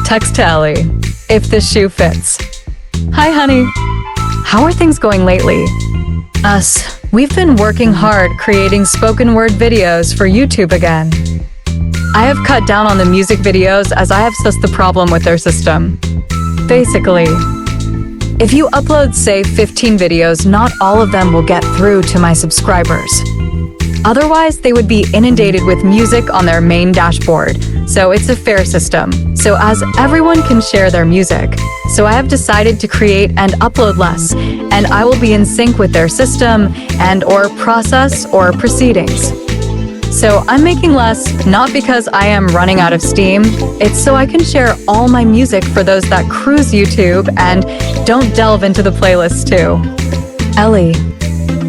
Text to Ellie, if the shoe fits. Hi, honey. How are things going lately? We've been working hard creating spoken word videos for YouTube again. I have cut down on the music videos as I have sussed the problem with their system. Basically, if you upload, say, 15 videos, not all of them will get through to my subscribers. Otherwise, they would be inundated with music on their main dashboard, so it's a fair system, so as everyone can share their music. So I have decided to create and upload less, and I will be in sync with their system and/or process or proceedings. So I'm making less, not because I am running out of steam, it's so I can share all my music for those that cruise YouTube and don't delve into the playlists too. Ellie.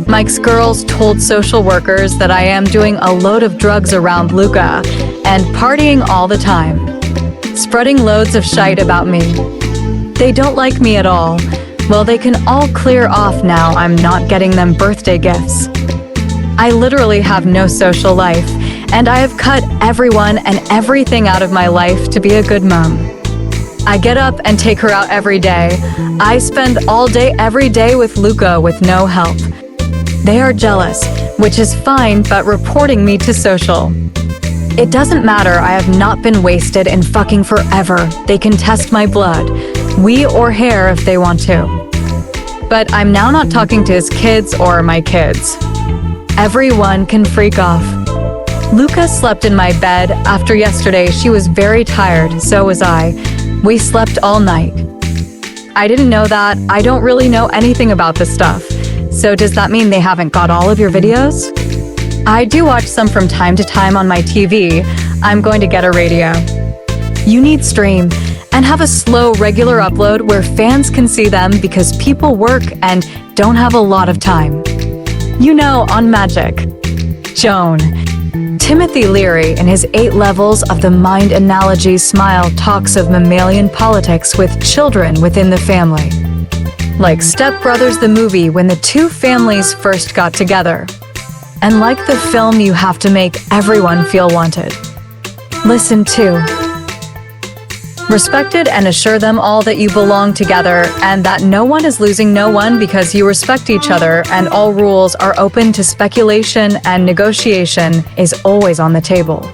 Mike's girls told social workers that I am doing a load of drugs around Luca and partying all the time, spreading loads of shite about me. They don't like me at all. Well, they can all clear off now I'm not getting them birthday gifts. I literally have no social life, and I have cut everyone and everything out of my life to be a good mom. I get up and take her out every day. I spend all day every day with Luca with no help. They are jealous, which is fine, but reporting me to social. It doesn't matter, I have not been wasted in fucking forever. They can test my blood, wee or hair if they want to. But I'm now not talking to his kids or my kids. Everyone can freak off. Luca slept in my bed. After yesterday, she was very tired, so was I. We slept all night. I didn't know that. I don't really know anything about this stuff. So does that mean they haven't got all of your videos? I do watch some from time to time on my TV. I'm going to get a radio. You need stream and have a slow, regular upload where fans can see them because people work and don't have a lot of time. You know, on Magic. Joan. Timothy Leary, in his 8 levels of the mind analogy smile, talks of mammalian politics with children within the family. Like Step Brothers the movie when the two families first got together. And like the film, you have to make everyone feel wanted. Listen to. Respected and assure them all that you belong together and that no one is losing no one because you respect each other and all rules are open to speculation and negotiation is always on the table.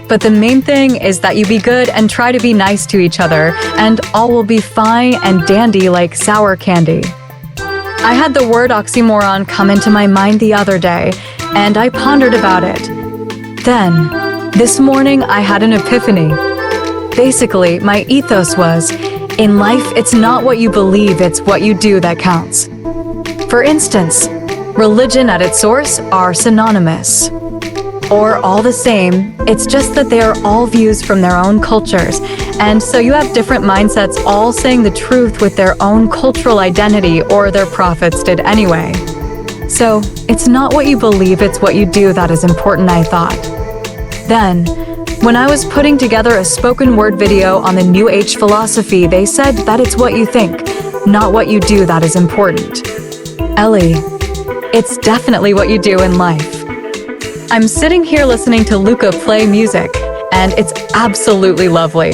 But the main thing is that you be good and try to be nice to each other, and all will be fine and dandy like sour candy. I had the word oxymoron come into my mind the other day, and I pondered about it. Then, this morning I had an epiphany. Basically, my ethos was, in life it's not what you believe, it's what you do that counts. For instance, religion at its source are synonymous. Or all the same, it's just that they are all views from their own cultures, and so you have different mindsets all saying the truth with their own cultural identity, or their prophets did anyway. So, it's not what you believe, it's what you do that is important, I thought. Then, when I was putting together a spoken word video on the New Age philosophy, they said that it's what you think, not what you do that is important. Ellie, it's definitely what you do in life. I'm sitting here listening to Luca play music, and it's absolutely lovely.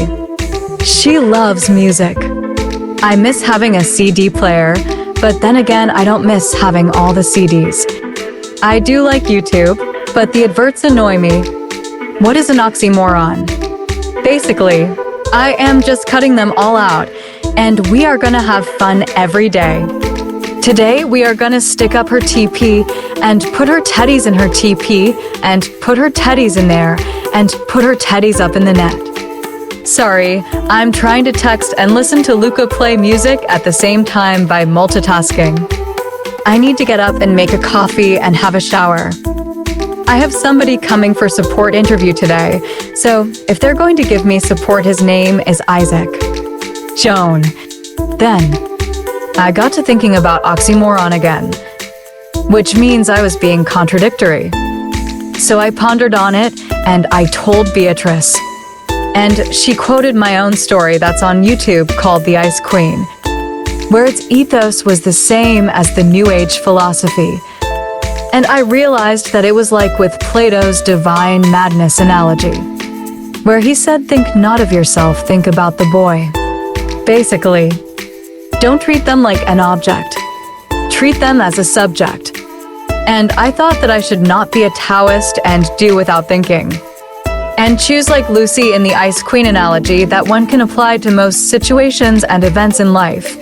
She loves music. I miss having a CD player, but then again, I don't miss having all the CDs. I do like YouTube, but the adverts annoy me. What is an oxymoron? Basically, I am just cutting them all out, and we are gonna have fun every day. Today, we are gonna stick up her TP and put her teddies in her TP and put her teddies in there and put her teddies up in the net. Sorry, I'm trying to text and listen to Luca play music at the same time by multitasking. I need to get up and make a coffee and have a shower. I have somebody coming for support interview today, so if they're going to give me support, his name is Isaac. Joan. Then, I got to thinking about oxymoron again, which means I was being contradictory. So I pondered on it, and I told Beatrice. And she quoted my own story that's on YouTube called The Ice Queen, where its ethos was the same as the New Age philosophy. And I realized that it was like with Plato's divine madness analogy. where he said, think not of yourself, think about the boy. Basically, don't treat them like an object. Treat them as a subject. And I thought that I should not be a Taoist and do without thinking. And choose like Lucy in the Ice Queen analogy that one can apply to most situations and events in life.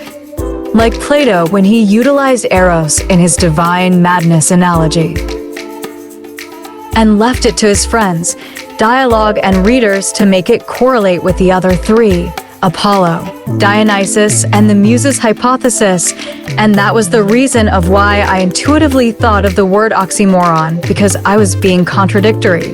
Like Plato when he utilized Eros in his divine madness analogy. And left it to his friends, dialogue and readers to make it correlate with the other three, Apollo, Dionysus, and the Muses' hypothesis, and that was the reason of why I intuitively thought of the word oxymoron, because I was being contradictory.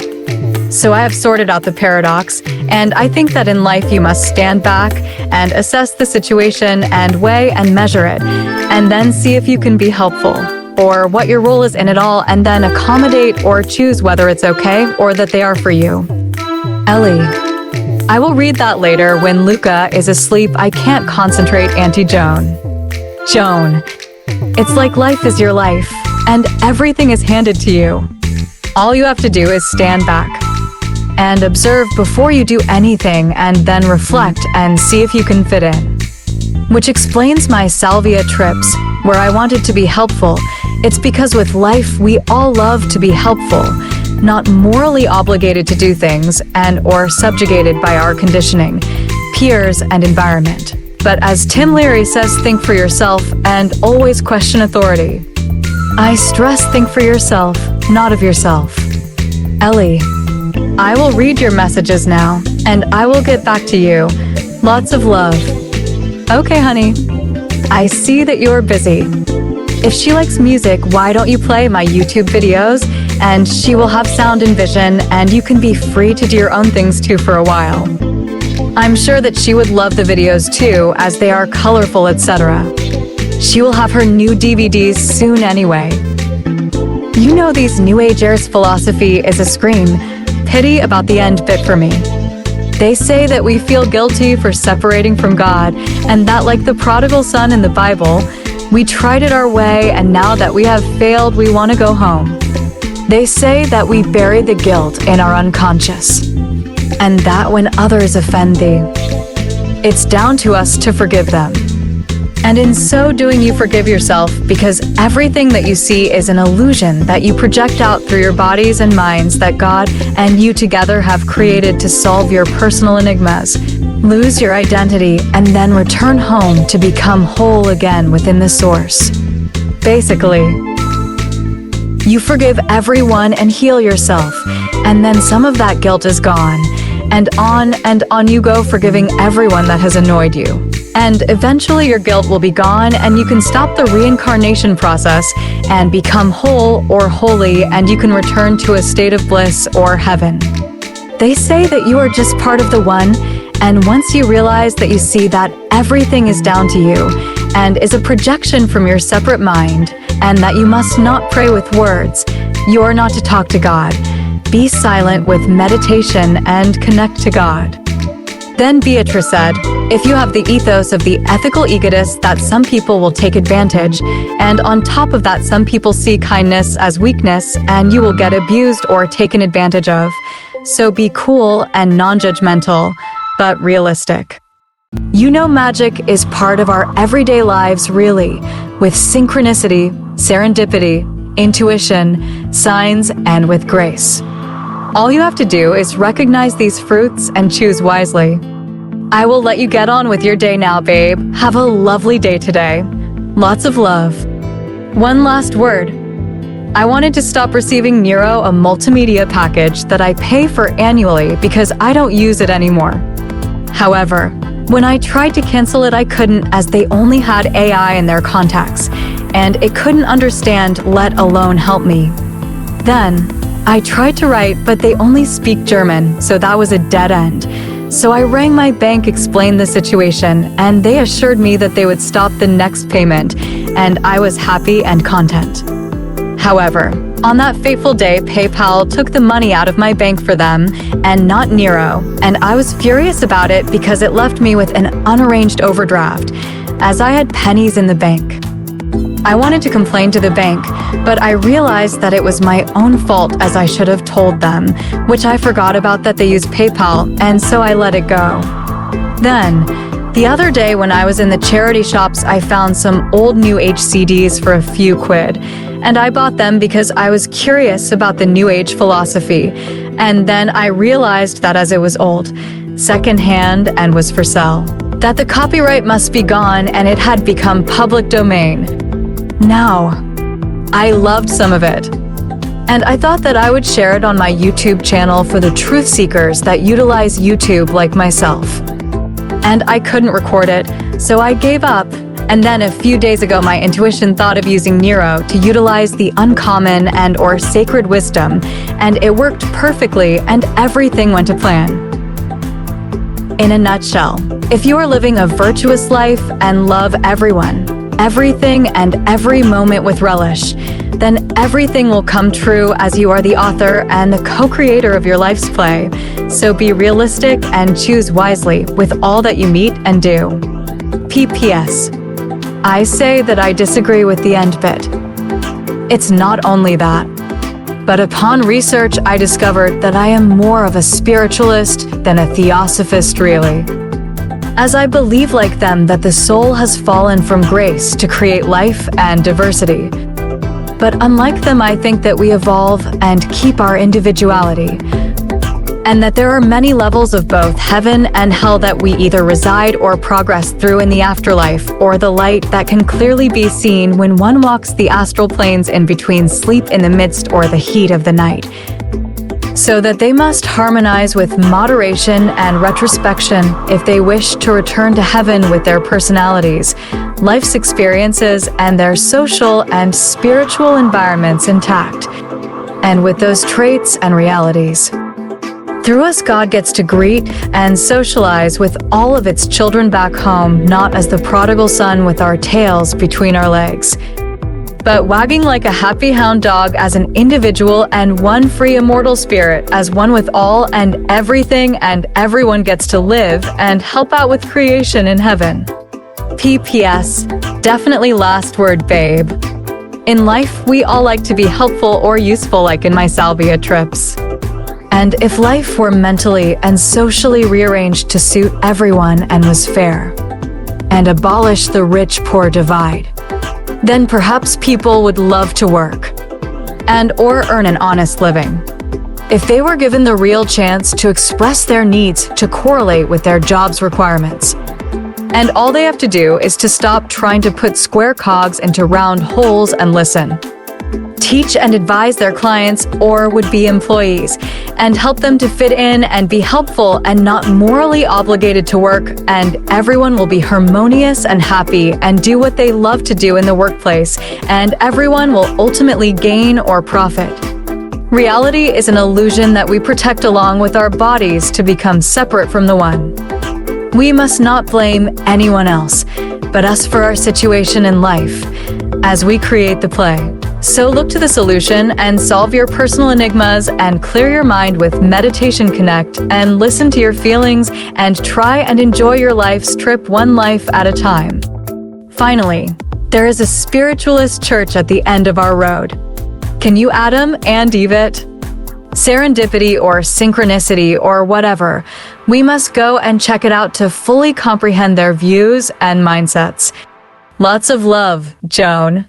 So I have sorted out the paradox, and I think that in life you must stand back and assess the situation and weigh and measure it, and then see if you can be helpful, or what your role is in it all, and then accommodate or choose whether it's okay or that they are for you. Ellie. I will read that later when Luca is asleep. I can't concentrate, Auntie Joan. Joan. It's like life is your life, and everything is handed to you. All you have to do is stand back and observe before you do anything, and then reflect and see if you can fit in. Which explains my salvia trips, where I wanted to be helpful. It's because with life, we all love to be helpful, not morally obligated to do things and or subjugated by our conditioning, peers, and environment. But as Tim Leary says, think for yourself and always question authority. I stress think for yourself, not of yourself. Ellie. I will read your messages now, and I will get back to you. Lots of love. Okay, honey. I see that you're busy. If she likes music, why don't you play my YouTube videos? And she will have sound and vision, and you can be free to do your own things too for a while. I'm sure that she would love the videos too, as they are colorful, etc. She will have her new DVDs soon anyway. You know these New Agers' philosophy is a scream, pity about the end bit for me. They say that we feel guilty for separating from God, and that like the prodigal son in the Bible, we tried it our way, and now that we have failed, we want to go home. They say that we bury the guilt in our unconscious, and that when others offend thee, it's down to us to forgive them. And in so doing, you forgive yourself, because everything that you see is an illusion that you project out through your bodies and minds that God and you together have created to solve your personal enigmas. Lose your identity and then return home to become whole again within the source. Basically, you forgive everyone and heal yourself, and then some of that guilt is gone, and on you go, forgiving everyone that has annoyed you. And eventually your guilt will be gone, and you can stop the reincarnation process and become whole or holy, and you can return to a state of bliss or heaven. They say that you are just part of the one, and once you realize that you see that everything is down to you and is a projection from your separate mind, and that you must not pray with words, you are not to talk to God. Be silent with meditation and connect to God. Then Beatrice said, if you have the ethos of the ethical egotist, that some people will take advantage, and on top of that some people see kindness as weakness, and you will get abused or taken advantage of. So be cool and non-judgmental, but realistic. You know, magic is part of our everyday lives, really, with synchronicity, serendipity, intuition, signs, and with grace. All you have to do is recognize these fruits and choose wisely. I will let you get on with your day now, babe. Have a lovely day today. Lots of love. One last word. I wanted to stop receiving Nero a multimedia package that I pay for annually because I don't use it anymore. However, when I tried to cancel it, I couldn't, as they only had AI in their contacts, and it couldn't understand, let alone help me. Then, I tried to write, but they only speak German, so that was a dead end. So I rang my bank, explained the situation, and they assured me that they would stop the next payment, and I was happy and content. However, on that fateful day, PayPal took the money out of my bank for them, and not Nero, and I was furious about it because it left me with an unarranged overdraft, as I had pennies in the bank. I wanted to complain to the bank, but I realized that it was my own fault as I should have told them, which I forgot about that they use PayPal, and so I let it go. Then, the other day when I was in the charity shops, I found some old New Age CDs for a few quid, and I bought them because I was curious about the New Age philosophy, and then I realized that as it was old, secondhand, and was for sale, that the copyright must be gone and it had become public domain. Now, I loved some of it, and I thought that I would share it on my YouTube channel for the truth seekers that utilize YouTube like myself. And I couldn't record it, so I gave up, and then a few days ago my intuition thought of using Nero to utilize the uncommon and/or sacred wisdom, and it worked perfectly and everything went to plan. In a nutshell, if you are living a virtuous life and love everyone, everything and every moment with relish, then everything will come true as you are the author and the co-creator of your life's play. So be realistic and choose wisely with all that you meet and do. PPS. I say that I disagree with the end bit. It's not only that, but upon research I discovered that I am more of a spiritualist than a theosophist really. As I believe like them that the soul has fallen from grace to create life and diversity. But unlike them, I think that we evolve and keep our individuality, and that there are many levels of both heaven and hell that we either reside or progress through in the afterlife, or the light that can clearly be seen when one walks the astral planes in between sleep in the midst or the heat of the night. So that they must harmonize with moderation and retrospection if they wish to return to heaven with their personalities, life's experiences, and their social and spiritual environments intact, and with those traits and realities. Through us, God gets to greet and socialize with all of its children back home, not as the prodigal son with our tails between our legs, but wagging like a happy hound dog as an individual and one free immortal spirit as one with all and everything, and everyone gets to live and help out with creation in heaven. PPS, definitely last word, babe. In life, we all like to be helpful or useful, like in my salvia trips. And if life were mentally and socially rearranged to suit everyone and was fair, and abolish the rich-poor divide, then perhaps people would love to work and/or earn an honest living. If they were given the real chance to express their needs to correlate with their job's requirements. And all they have to do is to stop trying to put square cogs into round holes and listen. Teach and advise their clients or would-be employees, and help them to fit in and be helpful and not morally obligated to work, and everyone will be harmonious and happy and do what they love to do in the workplace, and everyone will ultimately gain or profit. Reality is an illusion that we protect along with our bodies to become separate from the one. We must not blame anyone else, but us for our situation in life, as we create the play. So look to the solution and solve your personal enigmas and clear your mind with Meditation Connect, and listen to your feelings and try and enjoy your life's trip one life at a time. Finally, there is a spiritualist church at the end of our road. Can you Adam and Eve it? Serendipity or synchronicity or whatever, we must go and check it out to fully comprehend their views and mindsets. Lots of love, Joan.